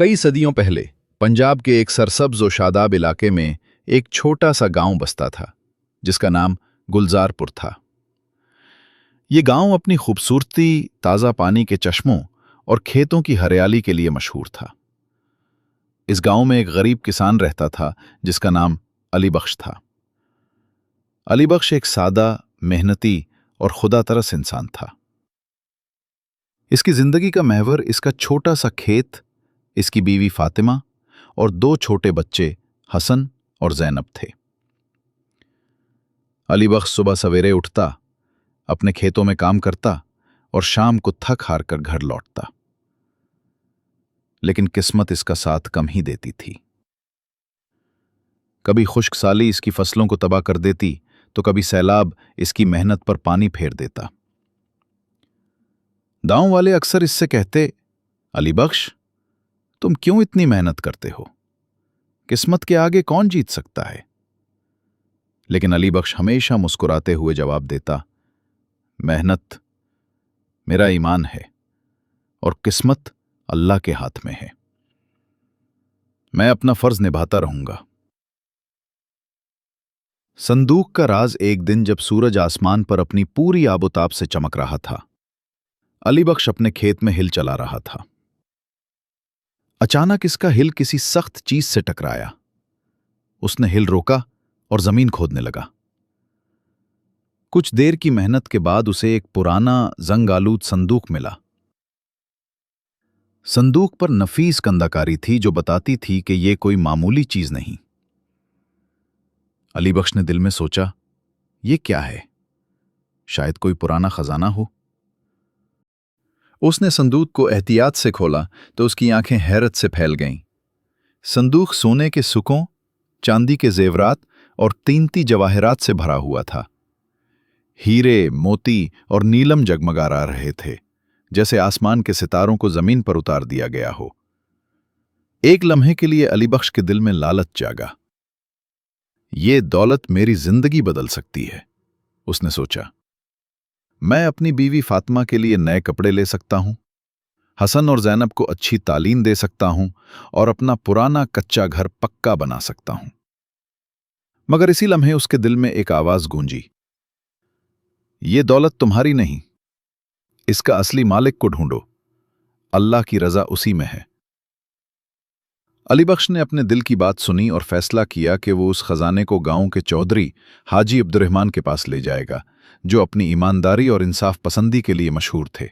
कई सदियों पहले पंजाब के एक सरसब्ज और शादाब इलाके में एक छोटा सा गांव बसता था जिसका नाम गुलजारपुर था। ये गांव अपनी खूबसूरती, ताज़ा पानी के चश्मों और खेतों की हरियाली के लिए मशहूर था। इस गांव में एक गरीब किसान रहता था जिसका नाम अली बख्श था। अली बख्श एक सादा, मेहनती और खुदा तरस इंसान था। इसकी जिंदगी का महवर इसका छोटा सा खेत, इसकी बीवी फातिमा और दो छोटे बच्चे हसन और जैनब थे। अली बख्श सुबह सवेरे उठता, अपने खेतों में काम करता और शाम को थक हार कर घर लौटता। लेकिन किस्मत इसका साथ कम ही देती थी। कभी खुश्क साली इसकी फसलों को तबाह कर देती तो कभी सैलाब इसकी मेहनत पर पानी फेर देता। गांव वाले अक्सर इससे कहते, अली बख्श, तुम क्यों इतनी मेहनत करते हो? किस्मत के आगे कौन जीत सकता है? लेकिन अली बख्श हमेशा मुस्कुराते हुए जवाब देता, मेहनत मेरा ईमान है और किस्मत अल्लाह के हाथ में है। मैं अपना फर्ज निभाता रहूंगा। संदूक का राज एक दिन जब सूरज आसमान पर अपनी पूरी आबोताब से चमक रहा था, अली बख्श अपने खेत में हिल चला रहा था। अचानक इसका हिल किसी सख्त चीज से टकराया। उसने हिल रोका और जमीन खोदने लगा। कुछ देर की मेहनत के बाद उसे एक पुराना जंग आलूद संदूक मिला। संदूक पर नफीस कंदाकारी थी जो बताती थी कि यह कोई मामूली चीज नहीं। अली बख्श ने दिल में सोचा, यह क्या है? शायद कोई पुराना खजाना हो। उसने संदूक को एहतियात से खोला तो उसकी आंखें हैरत से फैल गईं। संदूक सोने के सुकों, चांदी के जेवरात और कीमती जवाहरात से भरा हुआ था। हीरे, मोती और नीलम जगमगा रहे थे, जैसे आसमान के सितारों को जमीन पर उतार दिया गया हो। एक लम्हे के लिए अली बख्श के दिल में लालच जागा। ये दौलत मेरी जिंदगी बदल सकती है, उसने सोचा। मैं अपनी बीवी फातिमा के लिए नए कपड़े ले सकता हूं, हसन और जैनब को अच्छी तालीम दे सकता हूं और अपना पुराना कच्चा घर पक्का बना सकता हूं। मगर इसी लम्हे उसके दिल में एक आवाज गूंजी, ये दौलत तुम्हारी नहीं, इसका असली मालिक को ढूंढो। अल्लाह की रजा उसी में है। अली बख्श ने अपने दिल की बात सुनी और फैसला किया कि वो उस खजाने को गांव के चौधरी हाजी अब्दुर्रहमान के पास ले जाएगा, जो अपनी ईमानदारी और इंसाफ पसंदी के लिए मशहूर थे।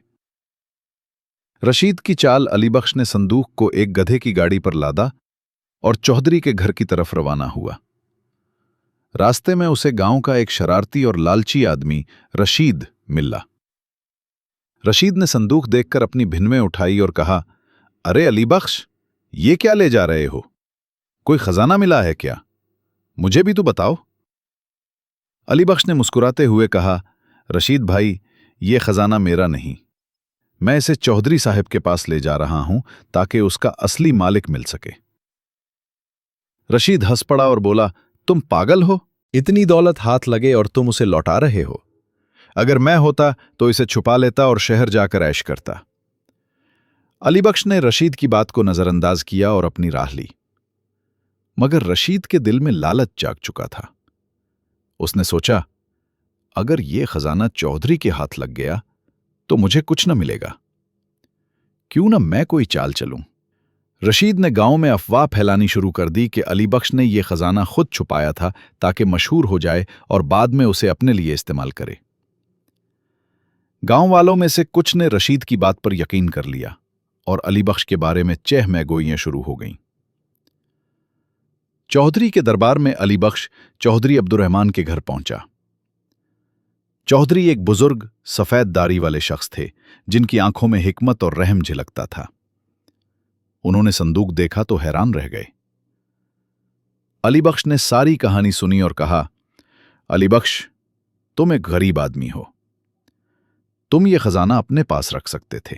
रशीद की चाल अली बख्श ने संदूक को एक गधे की गाड़ी पर लादा और चौधरी के घर की तरफ रवाना हुआ। रास्ते में उसे गांव का एक शरारती और लालची आदमी रशीद मिला। रशीद ने संदूक देखकर अपनी भिन्नें उठाई और कहा, अरे अली बख्श, ये क्या ले जा रहे हो? कोई खजाना मिला है क्या? मुझे भी तो बताओ। अली बख्श ने मुस्कुराते हुए कहा, रशीद भाई, ये खजाना मेरा नहीं, मैं इसे चौधरी साहब के पास ले जा रहा हूं ताकि उसका असली मालिक मिल सके। रशीद हंस पड़ा और बोला, तुम पागल हो? इतनी दौलत हाथ लगे और तुम उसे लौटा रहे हो? अगर मैं होता तो इसे छुपा लेता और शहर जाकर ऐश करता। अली बख्श ने रशीद की बात को नजरअंदाज किया और अपनी राह ली। मगर रशीद के दिल में लालच जाग चुका था। उसने सोचा, अगर यह खजाना चौधरी के हाथ लग गया तो मुझे कुछ न मिलेगा। क्यों न मैं कोई चाल चलूं। रशीद ने गांव में अफवाह फैलानी शुरू कर दी कि अली बख्श ने यह खजाना खुद छुपाया था ताकि मशहूर हो जाए और बाद में उसे अपने लिए इस्तेमाल करे। गांव वालों में से कुछ ने रशीद की बात पर यकीन कर लिया और अली बख्श के बारे में चहमहगोइयां शुरू हो गईं। चौधरी के दरबार में अली बख्श चौधरी अब्दुर्रहमान के घर पहुंचा। चौधरी एक बुजुर्ग, सफेद दाढ़ी वाले शख्स थे जिनकी आंखों में हिकमत और रहम झलकता था। उन्होंने संदूक देखा तो हैरान रह गए। अली बख्श ने सारी कहानी सुनी और कहा, अली बख्श, तुम एक गरीब आदमी हो। तुम ये खजाना अपने पास रख सकते थे,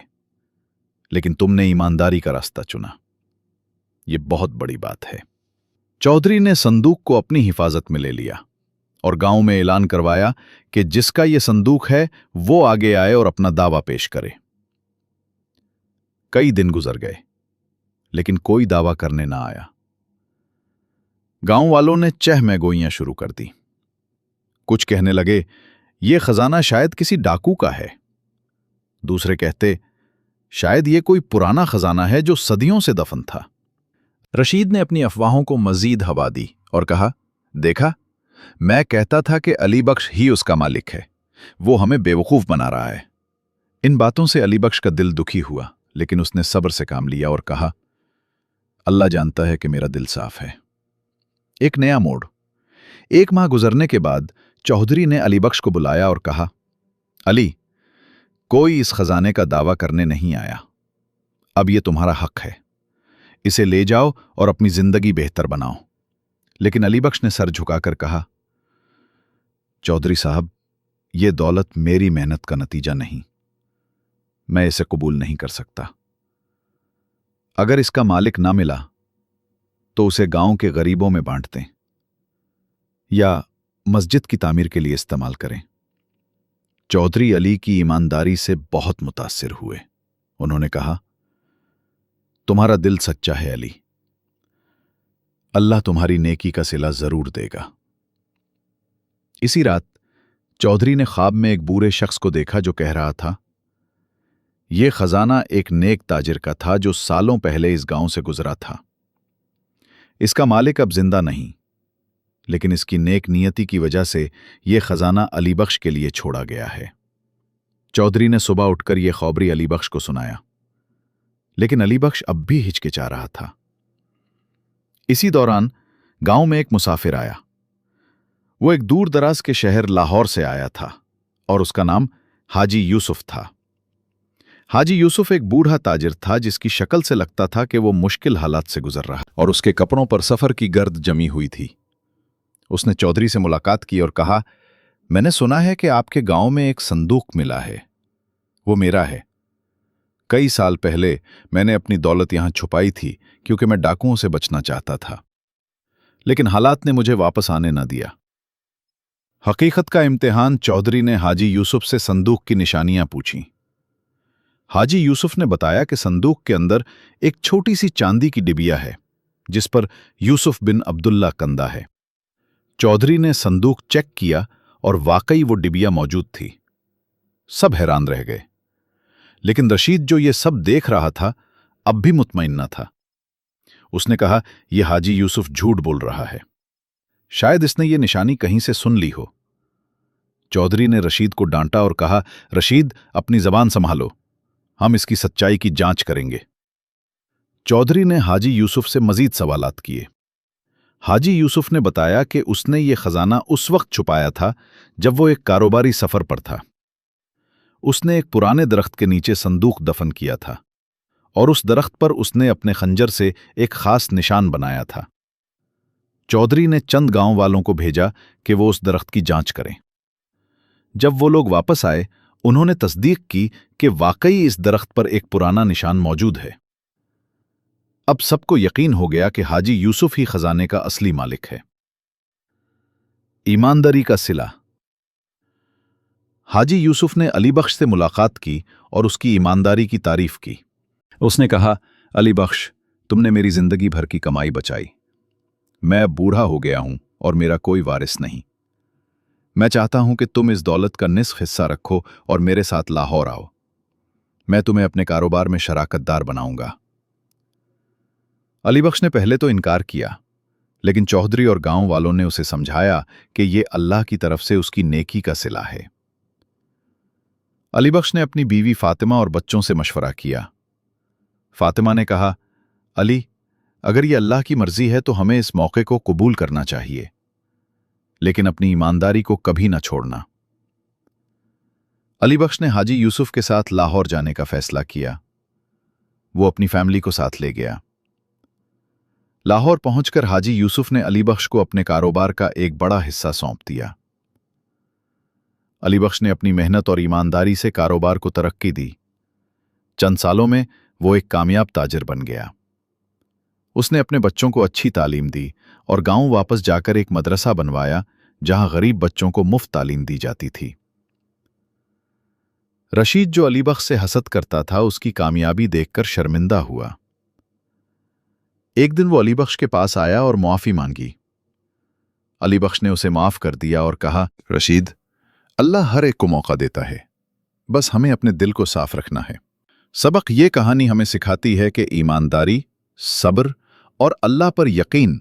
लेकिन तुमने ईमानदारी का रास्ता चुना। यह बहुत बड़ी बात है। चौधरी ने संदूक को अपनी हिफाजत में ले लिया और गांव में ऐलान करवाया कि जिसका यह संदूक है वो आगे आए और अपना दावा पेश करे। कई दिन गुजर गए, लेकिन कोई दावा करने ना आया। गांव वालों ने चह में गोइयां शुरू कर दी। कुछ कहने लगे, ये खजाना शायद किसी डाकू का है। दूसरे कहते, शायद ये कोई पुराना खजाना है जो सदियों से दफन था। रशीद ने अपनी अफवाहों को मजीद हवा दी और कहा, देखा, मैं कहता था कि अली बख्श ही उसका मालिक है, वो हमें बेवकूफ बना रहा है। इन बातों से अली बख्श का दिल दुखी हुआ, लेकिन उसने सब्र से काम लिया और कहा, अल्लाह जानता है कि मेरा दिल साफ है। एक नया मोड़। 1 माह गुजरने के बाद चौधरी ने अली बख्श को बुलाया और कहा, अली, कोई इस खजाने का दावा करने नहीं आया। अब यह तुम्हारा हक है, इसे ले जाओ और अपनी जिंदगी बेहतर बनाओ। लेकिन अली बख्श ने सर झुकाकर कहा, चौधरी साहब, यह दौलत मेरी मेहनत का नतीजा नहीं, मैं इसे कबूल नहीं कर सकता। अगर इसका मालिक ना मिला तो उसे गांव के गरीबों में बांट दें या मस्जिद की तामीर के लिए इस्तेमाल करें। चौधरी अली की ईमानदारी से बहुत मुतासिर हुए। उन्होंने कहा, तुम्हारा दिल सच्चा है अली, अल्लाह तुम्हारी नेकी का सिला जरूर देगा। इसी रात चौधरी ने ख्वाब में एक बूढ़े शख्स को देखा जो कह रहा था, यह खजाना एक नेक ताजिर का था जो सालों पहले इस गांव से गुजरा था। इसका मालिक अब जिंदा नहीं, लेकिन इसकी नेक नियति की वजह से यह खजाना अली बख्श के लिए छोड़ा गया है। चौधरी ने सुबह उठकर यह खौबरी अली बख्श को सुनाया, लेकिन अली बख्श अब भी हिचकिचा रहा था। इसी दौरान गांव में एक मुसाफिर आया। वो एक दूर दराज के शहर लाहौर से आया था और उसका नाम हाजी यूसुफ था। हाजी यूसुफ एक बूढ़ा ताजिर था जिसकी शक्ल से लगता था कि वो मुश्किल हालात से गुजर रहा और उसके कपड़ों पर सफर की गर्द जमी हुई थी। उसने चौधरी से मुलाकात की और कहा, मैंने सुना है कि आपके गांव में एक संदूक मिला है। वो मेरा है। कई साल पहले मैंने अपनी दौलत यहां छुपाई थी क्योंकि मैं डाकुओं से बचना चाहता था, लेकिन हालात ने मुझे वापस आने न दिया। हकीकत का इम्तिहान चौधरी ने हाजी यूसुफ से संदूक की निशानियां पूछीं। हाजी यूसुफ ने बताया कि संदूक के अंदर एक छोटी सी चांदी की डिबिया है जिस पर यूसुफ बिन अब्दुल्ला कंदा है। चौधरी ने संदूक चेक किया और वाकई वो डिबिया मौजूद थी। सब हैरान रह गए, लेकिन रशीद जो ये सब देख रहा था अब भी मुतमईन न था। उसने कहा, यह हाजी यूसुफ झूठ बोल रहा है, शायद इसने ये निशानी कहीं से सुन ली हो। चौधरी ने रशीद को डांटा और कहा, रशीद, अपनी जबान संभालो, हम इसकी सच्चाई की जांच करेंगे। चौधरी ने हाजी यूसुफ से मजीद सवालात किए। हाजी यूसुफ ने बताया कि उसने ये खजाना उस वक्त छुपाया था जब वो एक कारोबारी सफर पर था। उसने एक पुराने दरख्त के नीचे संदूक दफन किया था और उस दरख्त पर उसने अपने खंजर से एक खास निशान बनाया था। चौधरी ने चंद गांव वालों को भेजा कि वो उस दरख्त की जांच करें। जब वो लोग वापस आए, उन्होंने तस्दीक की कि वाकई इस दरख्त पर एक पुराना निशान मौजूद है। अब सबको यकीन हो गया कि हाजी यूसुफ ही खजाने का असली मालिक है। ईमानदारी का सिला। हाजी यूसुफ ने अली बख्श से मुलाकात की और उसकी ईमानदारी की तारीफ की। उसने कहा, अली बख्श, तुमने मेरी जिंदगी भर की कमाई बचाई। मैं अब बूढ़ा हो गया हूं और मेरा कोई वारिस नहीं। मैं चाहता हूं कि तुम इस दौलत का निस्फ हिस्सा रखो और मेरे साथ लाहौर आओ। मैं तुम्हें अपने कारोबार में शराकतदार बनाऊंगा। अली बख्श ने पहले तो इनकार किया, लेकिन चौधरी और गांव वालों ने उसे समझाया कि यह अल्लाह की तरफ से उसकी नेकी का सिला है। अली बख्श ने अपनी बीवी फातिमा और बच्चों से मशवरा किया। फातिमा ने कहा, अली, अगर ये अल्लाह की मर्जी है तो हमें इस मौके को कबूल करना चाहिए, लेकिन अपनी ईमानदारी को कभी न छोड़ना। अली बख्श ने हाजी यूसुफ के साथ लाहौर जाने का फैसला किया। वो अपनी फैमिली को साथ ले गया। लाहौर पहुंचकर हाजी यूसुफ ने अली बख्श को अपने कारोबार का एक बड़ा हिस्सा सौंप दिया। अली बख्श ने अपनी मेहनत और ईमानदारी से कारोबार को तरक्की दी। चंद सालों में वो एक कामयाब ताजिर बन गया। उसने अपने बच्चों को अच्छी तालीम दी और गांव वापस जाकर एक मदरसा बनवाया जहां गरीब बच्चों को मुफ्त तालीम दी जाती थी। रशीद, जो अली बख्श से हसद करता था, उसकी कामयाबी देखकर शर्मिंदा हुआ। ایک دن وہ علی بخش کے پاس آیا اور معافی مانگی۔ علی بخش نے اسے معاف کر دیا اور کہا، رشید، اللہ ہر ایک کو موقع دیتا ہے، بس ہمیں اپنے دل کو صاف رکھنا ہے۔ سبق یہ کہانی ہمیں سکھاتی ہے کہ ایمانداری، صبر اور اللہ پر یقین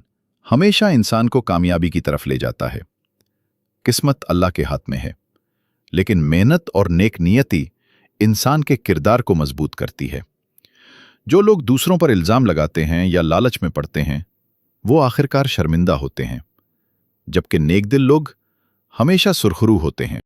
ہمیشہ انسان کو کامیابی کی طرف لے جاتا ہے۔ قسمت اللہ کے ہاتھ میں ہے، لیکن محنت اور نیک نیتی انسان کے کردار کو مضبوط کرتی ہے۔ جو لوگ دوسروں پر الزام لگاتے ہیں یا لالچ میں پڑتے ہیں، وہ آخرکار شرمندہ ہوتے ہیں، جبکہ نیک دل لوگ ہمیشہ سرخرو ہوتے ہیں۔